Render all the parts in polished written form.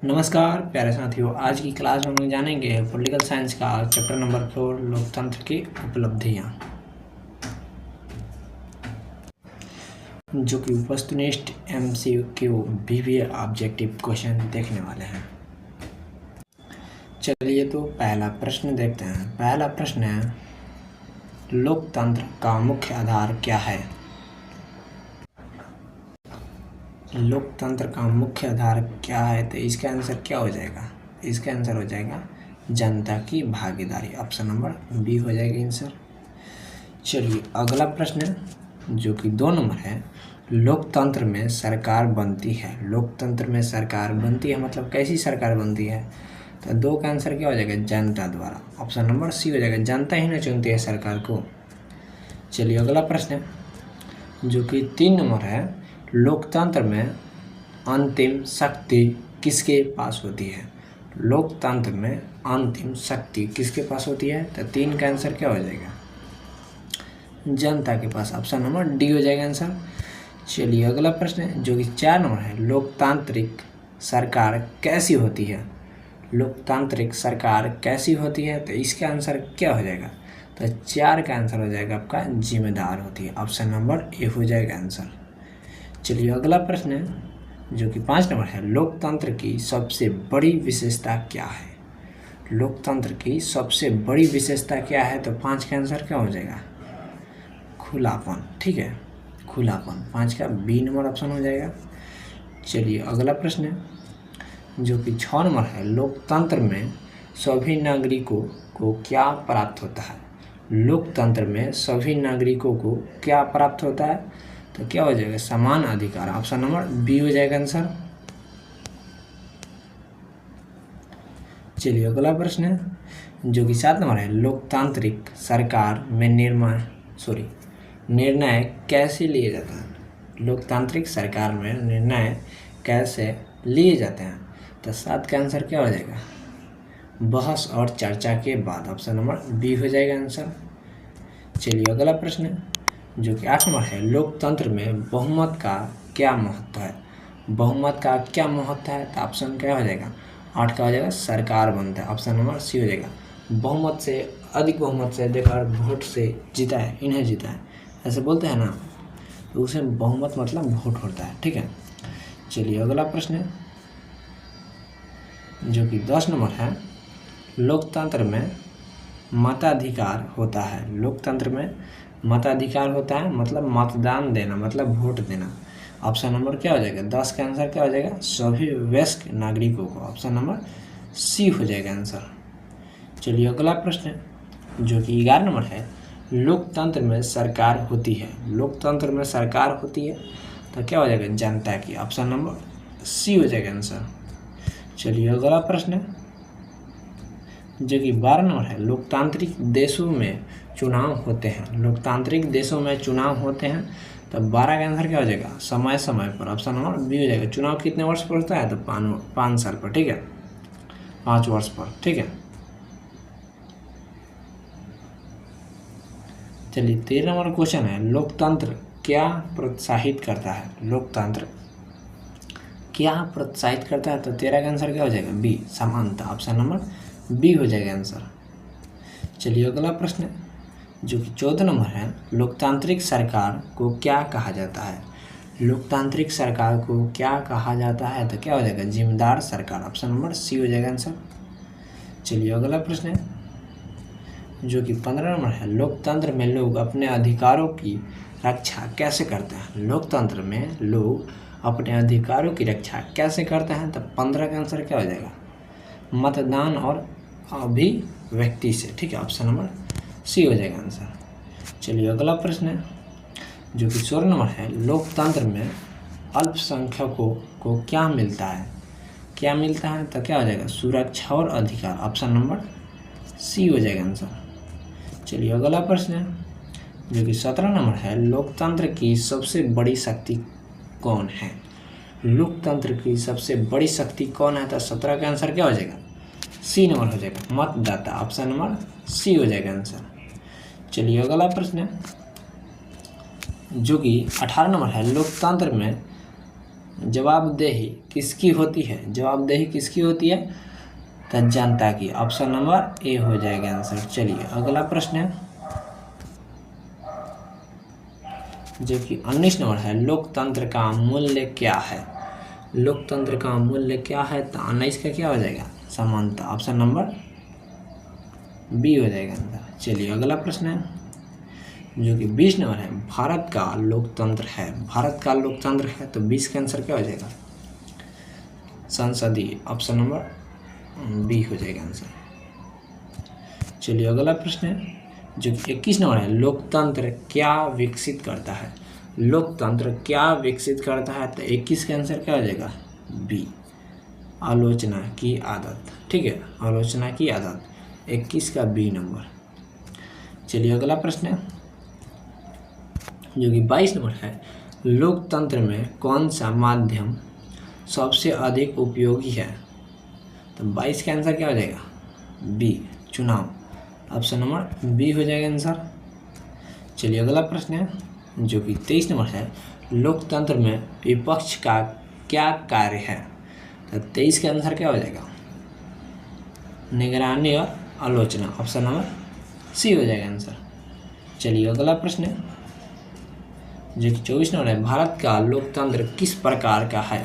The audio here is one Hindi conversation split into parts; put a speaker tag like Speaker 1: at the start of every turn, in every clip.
Speaker 1: नमस्कार प्यारे साथियों, आज की क्लास में हम लोग जानेंगे पॉलिटिकल साइंस का चैप्टर नंबर 4 लोकतंत्र की उपलब्धियां, जो कि वस्तुनिष्ठ MCQ BBA ऑब्जेक्टिव क्वेश्चन देखने वाले हैं। चलिए तो पहला प्रश्न देखते हैं। पहला प्रश्न है, लोकतंत्र का मुख्य आधार क्या है? लोकतंत्र का मुख्य आधार क्या है? तो इसका आंसर क्या हो जाएगा? इसका आंसर हो जाएगा जनता की भागीदारी। ऑप्शन नंबर बी हो जाएगा आंसर। चलिए अगला प्रश्न है जो कि 2 नंबर है, लोकतंत्र में सरकार बनती है। लोकतंत्र में सरकार बनती है मतलब कैसी सरकार बनती है? तो 2 का आंसर क्या हो जाएगा? जनता द्वारा। ऑप्शन नंबर सी हो जाएगा, जनता ही ना चुनती है सरकार को। चलिए अगला प्रश्न है जो कि 3 नंबर है, लोकतंत्र में अंतिम शक्ति किसके पास होती है? लोकतंत्र में अंतिम शक्ति किसके पास होती है? तो 3 का आंसर क्या हो जाएगा? जनता के पास। ऑप्शन नंबर डी हो जाएगा आंसर। चलिए अगला प्रश्न है जो कि 4 नंबर है, लोकतांत्रिक सरकार कैसी होती है? लोकतांत्रिक सरकार कैसी होती है? तो इसका आंसर क्या हो जाएगा? तो 4 का आंसर हो जाएगा आपका जिम्मेदार होती है। ऑप्शन नंबर ए हो जाएगा आंसर। चलिए अगला प्रश्न है जो कि 5 नंबर है, लोकतंत्र की सबसे बड़ी विशेषता क्या है? लोकतंत्र की सबसे बड़ी विशेषता क्या है? तो 5 का आंसर क्या हो जाएगा? खुलापन। ठीक है, खुलापन। 5 का बी नंबर ऑप्शन हो जाएगा। चलिए अगला प्रश्न है जो कि 6 नंबर है, लोकतंत्र में सभी नागरिकों को क्या प्राप्त होता है? लोकतंत्र में सभी नागरिकों को क्या प्राप्त होता है? तो क्या हो जाएगा? समान अधिकार। ऑप्शन नंबर बी हो जाएगा आंसर। चलिए अगला प्रश्न है जो कि 7 नंबर है, लोकतांत्रिक सरकार में निर्णय कैसे लिए जाते हैं? लोकतांत्रिक सरकार में निर्णय कैसे लिए जाते हैं? तो 7 का आंसर क्या हो जाएगा? बहस और चर्चा के बाद। ऑप्शन नंबर बी हो जाएगा आंसर। चलिए अगला प्रश्न है जो कि 8 नंबर है, लोकतंत्र में बहुमत का क्या महत्व है? बहुमत का क्या महत्व है? तो ऑप्शन क्या हो जाएगा? 8 का हो जाएगा सरकार बनता है। ऑप्शन नंबर सी हो जाएगा। बहुमत से, अधिक बहुमत से देखकर वोट से जीता है, इन्हें जीता है, ऐसे बोलते हैं ना, तो उसे बहुमत मतलब वोट होता है। ठीक है। चलिए अगला प्रश्न है जो कि 10 नंबर है, लोकतंत्र में मताधिकार होता है। लोकतंत्र में मताधिकार होता है मतलब मतदान देना, मतलब वोट देना। ऑप्शन नंबर क्या हो जाएगा? 10 का आंसर क्या हो जाएगा? सभी वयस्क नागरिकों को। ऑप्शन नंबर सी हो जाएगा आंसर। चलिए अगला प्रश्न है जो कि 11 नंबर है, लोकतंत्र में सरकार होती है। लोकतंत्र में सरकार होती है तो क्या हो जाएगा? जनता की। ऑप्शन नंबर सी हो जाएगा आंसर। चलिए अगला प्रश्न है जो कि 12 नंबर है, लोकतांत्रिक देशों में चुनाव होते हैं। लोकतांत्रिक देशों में चुनाव होते हैं तो 12 का आंसर क्या हो जाएगा? समय समय पर। ऑप्शन नंबर बी हो जाएगा। चुनाव कितने वर्ष पर होता है? तो 5 साल पर। ठीक है, 5 वर्ष पर। ठीक है। चलिए 13 नंबर क्वेश्चन है, लोकतंत्र क्या प्रोत्साहित करता है? लोकतंत्र क्या प्रोत्साहित करता है? तो 13 का आंसर क्या हो जाएगा? बी, समानता। ऑप्शन नंबर बी हो जाएगा आंसर। चलिए अगला प्रश्न जो कि 14 नंबर है, लोकतांत्रिक सरकार को क्या कहा जाता है? लोकतांत्रिक सरकार को क्या कहा जाता है? तो क्या हो जाएगा? जिम्मेदार सरकार। ऑप्शन नंबर सी हो जाएगा आंसर। चलिए अगला प्रश्न है जो कि 15 नंबर है, लोकतंत्र में लोग अपने अधिकारों की रक्षा कैसे करते हैं? लोकतंत्र में लोग अपने अधिकारों की रक्षा कैसे करते हैं? तो 15 का आंसर क्या हो जाएगा? मतदान और अभिव्यक्ति से। ठीक है, ऑप्शन नंबर सी हो जाएगा आंसर। चलिए अगला प्रश्न है जो कि 16 नंबर है, लोकतंत्र में अल्पसंख्यकों को क्या मिलता है? क्या मिलता है? तो क्या हो जाएगा? सुरक्षा और अधिकार। ऑप्शन नंबर सी हो जाएगा आंसर। चलिए अगला प्रश्न है जो कि 17 नंबर है, लोकतंत्र की सबसे बड़ी शक्ति कौन है? लोकतंत्र की सबसे बड़ी शक्ति कौन है? तो 17 का आंसर क्या हो जाएगा? सी नंबर हो जाएगा, मतदाता। ऑप्शन नंबर सी हो जाएगा आंसर। चलिए अगला प्रश्न है जो कि 18 नंबर है, लोकतंत्र में जवाबदेही किसकी होती है? जवाबदेही किसकी होती है? तो जनता की। ऑप्शन नंबर ए हो जाएगा आंसर। चलिए अगला प्रश्न है जो कि 19 नंबर है, लोकतंत्र का मूल्य क्या है? लोकतंत्र का मूल्य क्या है? तो 19 का क्या हो जाएगा? समानता। ऑप्शन नंबर बी हो जाएगा आंसर। चलिए अगला प्रश्न है जो कि 20 नंबर है, भारत का लोकतंत्र है। भारत का लोकतंत्र है तो 20 का आंसर क्या हो जाएगा? संसदीय। ऑप्शन नंबर बी हो जाएगा आंसर। चलिए अगला प्रश्न है जो कि 21 नंबर है, लोकतंत्र क्या विकसित करता है? लोकतंत्र क्या विकसित करता है? तो 21 का आंसर क्या हो जाएगा? बी, आलोचना की आदत। ठीक है, आलोचना की आदत 21 का बी नंबर। चलिए अगला प्रश्न है जो कि 22 नंबर है, लोकतंत्र में कौन सा माध्यम सबसे अधिक उपयोगी है? तो 22 का आंसर क्या हो जाएगा? बी, चुनाव। ऑप्शन नंबर बी हो जाएगा आंसर। चलिए अगला प्रश्न है जो कि 23 नंबर है, लोकतंत्र में विपक्ष का क्या कार्य है? तो 23 का आंसर क्या हो जाएगा? निगरानी और आलोचना। ऑप्शन नंबर सी हो जाएगा आंसर। चलिए अगला प्रश्न है जो कि 24 नंबर है, भारत का लोकतंत्र किस प्रकार का है?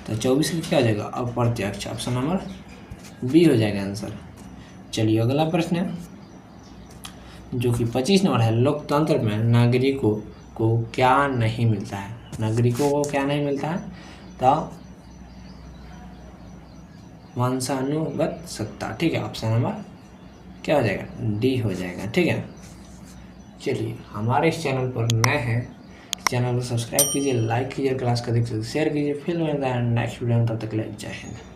Speaker 1: तो 24 का क्या हो जाएगा? अप्रत्यक्ष। ऑप्शन नंबर बी हो जाएगा आंसर। चलिए अगला प्रश्न है जो कि 25 नंबर है, लोकतंत्र में नागरिकों को क्या नहीं मिलता है? नागरिकों को क्या नहीं मिलता है? तो वंशानुगत सत्ता। ठीक है, ऑप्शन नंबर क्या हो जाएगा? डी हो जाएगा। ठीक है, चलिए हमारे इस चैनल पर नए हैं, चैनल को सब्सक्राइब कीजिए, लाइक कीजिए, क्लास का देख सकते शेयर कीजिए। फिर मिलता है नेक्स्ट वीडियो में, तब तक के लिए जय हिंद।